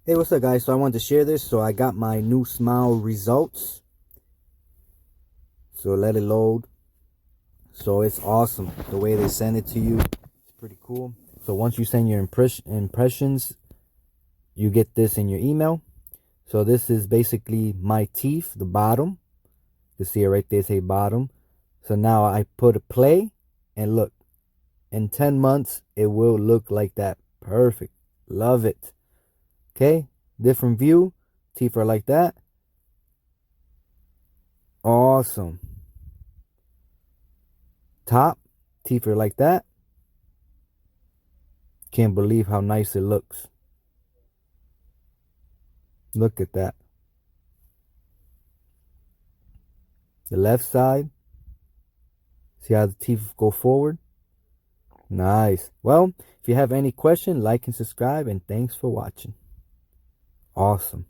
Hey, what's up, guys? So I wanted to share this. So I got my new smile results. So let it load. So it's awesome. The way they send it to you, it's pretty cool. So once you send your impressions, you get this in your email. So this is basically my teeth, the bottom. You see it right there, say bottom. So now I put a play and look. In 10 months, it will look like that. Perfect. Love it. Okay, different view. Teeth are like that. Awesome. Top, teeth are like that. Can't believe how nice it looks. Look at that. The left side. See how the teeth go forward? Nice. Well, if you have any question, like and subscribe, and thanks for watching. Awesome.